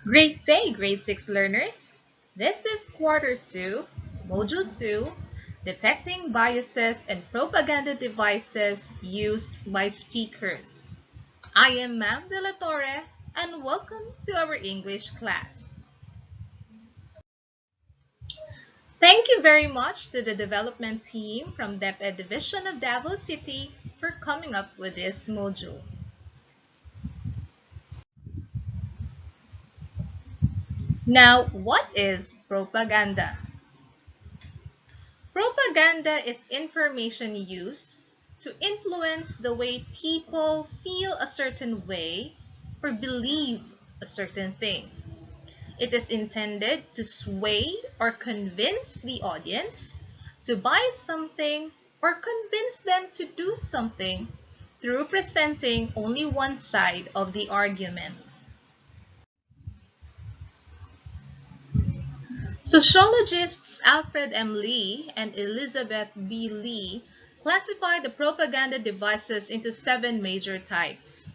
Great day, grade 6 learners! This is quarter 2, module 2, detecting biases and propaganda devices used by speakers. I am Ma'am De La Torre and welcome to our English class. Thank you very much to the development team from DepEd Division of Davao City for coming up with this module. Now, what is propaganda? Propaganda is information used to influence the way people feel a certain way or believe a certain thing. It is intended to sway or convince the audience to buy something or convince them to do something through presenting only one side of the argument. Sociologists Alfred M. and Elizabeth B. Lee classify the propaganda devices into 7 major types.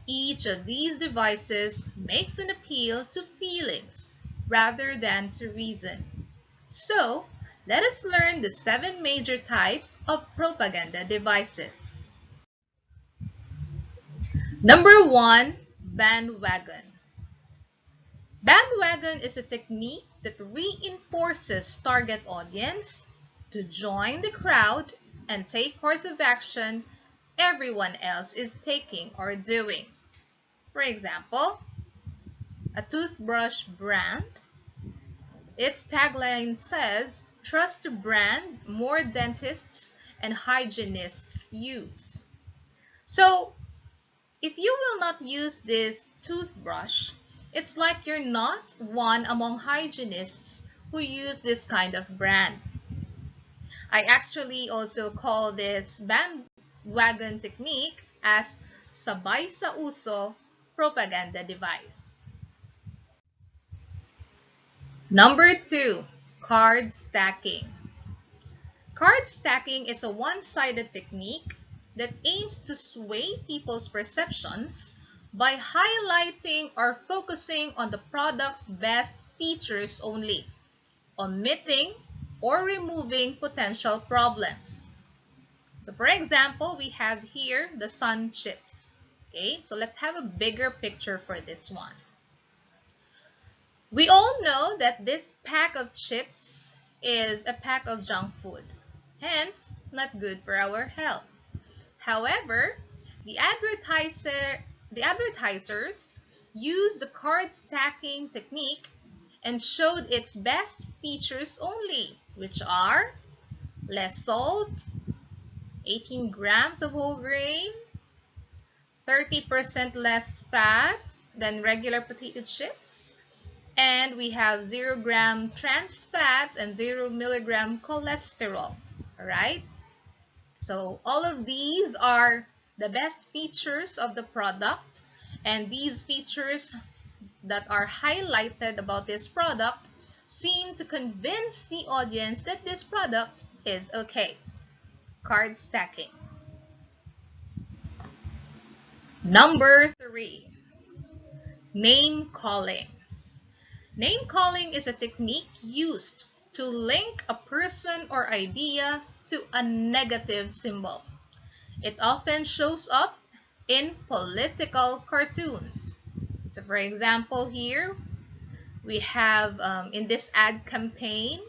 Each of these devices makes an appeal to feelings rather than to reason. So, let us learn the 7 major types of propaganda devices. Number 1, bandwagon. Bandwagon is a technique that reinforces target audience to join the crowd and take course of action everyone else is taking or doing. For example, a toothbrush brand. Its tagline says, "Trust the brand more dentists and hygienists use." So, if you will not use this toothbrush, it's like you're not one among hygienists who use this kind of brand. I actually also call this bandwagon technique as sabay sa uso propaganda device. Number 2, card stacking. Card stacking is a one-sided technique that aims to sway people's perceptions by highlighting or focusing on the product's best features only, omitting or removing potential problems. So for example, we have here the sun chips. Okay, so let's have a bigger picture for this one. We all know that this pack of chips is a pack of junk food, hence not good for our health. However, the advertisers used the card stacking technique and showed its best features only, which are less salt, 18 grams of whole grain, 30% less fat than regular potato chips, and we have 0-gram trans fat and 0-milligram cholesterol. All right? So all of these are the best features of the product, and these features that are highlighted about this product seem to convince the audience that this product is okay. Card stacking. Number 3, name calling. Name calling is a technique used to link a person or idea to a negative symbol. It often shows up in political cartoons. So for example, here we have in this ad campaign,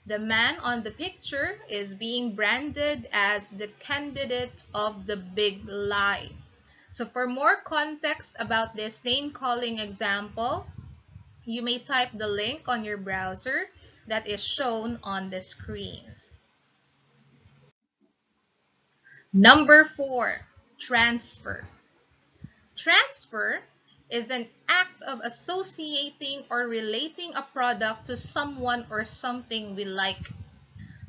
the man on the picture is being branded as the candidate of the big lie. So for more context about this name calling example, you may type the link on your browser that is shown on the screen. Number 4, transfer. Transfer is an act of associating or relating a product to someone or something we like.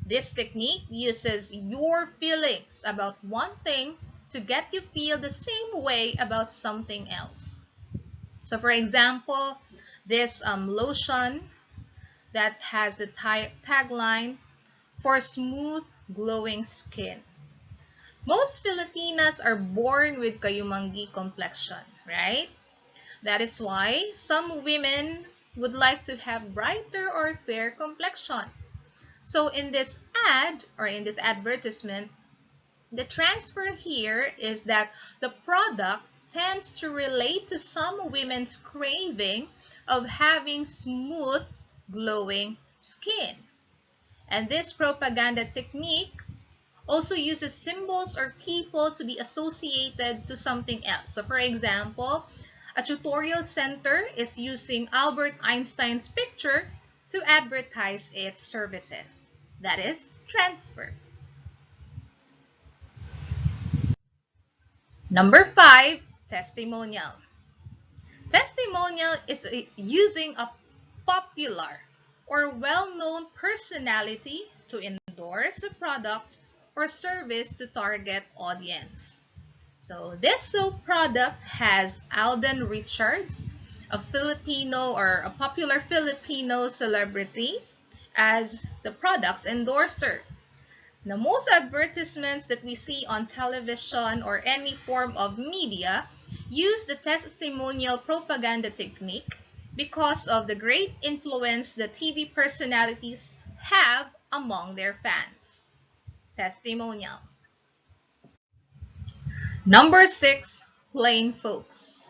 This technique uses your feelings about one thing to get you feel the same way about something else. So for example, this lotion that has the tagline, "For smooth, glowing skin." Most Filipinas are born with kayumanggi complexion, right? That is why some women would like to have brighter or fair complexion. So in this ad or in this advertisement, the transfer here is that the product tends to relate to some women's craving of having smooth, glowing skin. And this propaganda technique also uses symbols or people to be associated to something else. So for example, a tutorial center is using Albert Einstein's picture to advertise its services. That is transfer. Number 5, testimonial. Testimonial is using a popular or well-known personality to endorse a product or service to target audience. So this soap product has Alden Richards, a Filipino or a popular Filipino celebrity, as the product's endorser. Now, most advertisements that we see on television or any form of media use the testimonial propaganda technique because of the great influence the TV personalities have among their fans. Testimonial. Number 6, plain folks.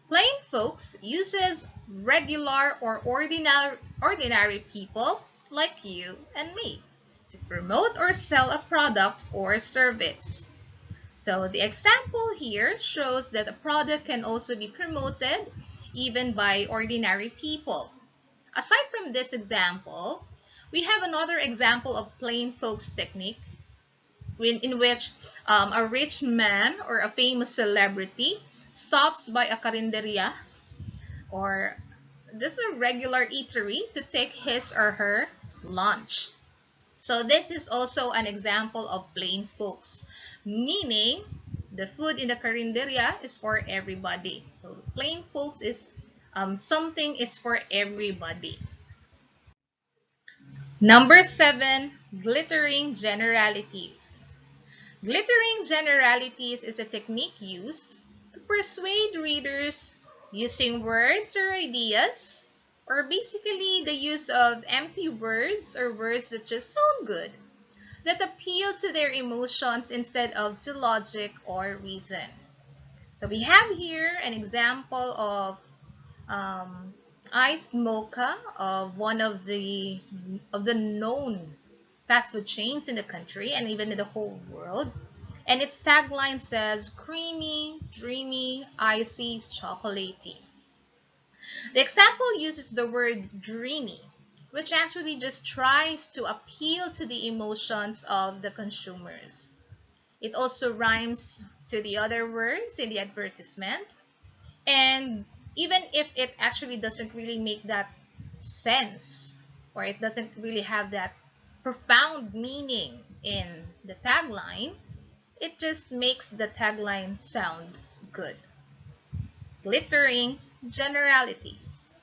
Plain folks uses regular or ordinary people like you and me to promote or sell a product or service. So the example here shows that a product can also be promoted even by ordinary people. Aside from this example, we have another example of plain folks technique in which a rich man or a famous celebrity stops by a carinderia or this is a regular eatery to take his or her lunch. So this is also an example of plain folks, meaning the food in the carinderia is for everybody. So plain folks is something is for everybody. Number 7, glittering generalities. Glittering generalities is a technique used to persuade readers using words or ideas, or basically the use of empty words or words that just sound good, that appeal to their emotions instead of to logic or reason. So we have here an example of iced mocha of one of the known fast food chains in the country and even in the whole world. And its tagline says, creamy, dreamy, icy, chocolatey. The example uses the word dreamy, which actually just tries to appeal to the emotions of the consumers. It also rhymes to the other words in the advertisement. And even if it actually doesn't really make that sense, or it doesn't really have that profound meaning in the tagline, it just makes the tagline sound good. Glittering generalities.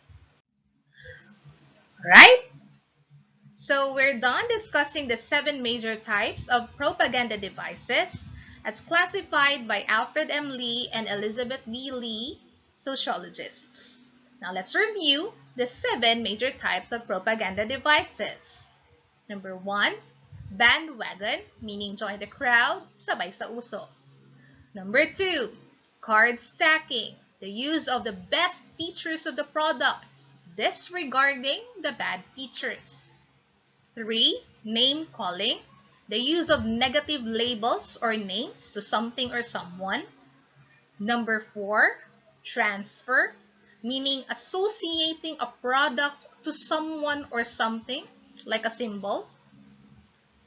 Right? So we're done discussing the 7 major types of propaganda devices as classified by Alfred M. Lee and Elizabeth B. Lee, sociologists. Now let's review the 7 major types of propaganda devices. Number 1, bandwagon, meaning join the crowd, sabay sa uso. Number 2, card stacking, the use of the best features of the product, disregarding the bad features. 3, name calling, the use of negative labels or names to something or someone. Number 4, transfer, meaning associating a product to someone or something, like a symbol.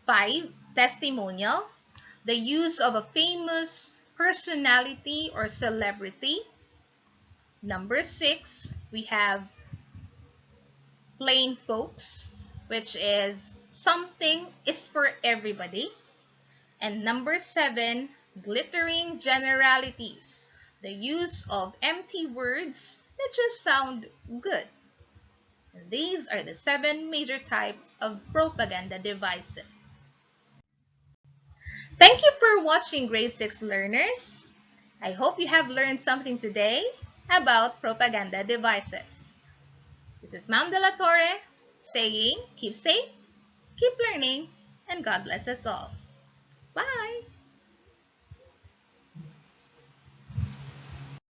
5, testimonial, the use of a famous personality or celebrity. Number 6, we have plain folks, which is something is for everybody. And number 7, glittering generalities, the use of empty words that just sound good. And these are the 7 major types of propaganda devices. Thank you for watching Grade 6 learners. I hope you have learned something today, about propaganda devices. This is Ma'am De La Torre saying keep safe, keep learning, and God bless us all. Bye!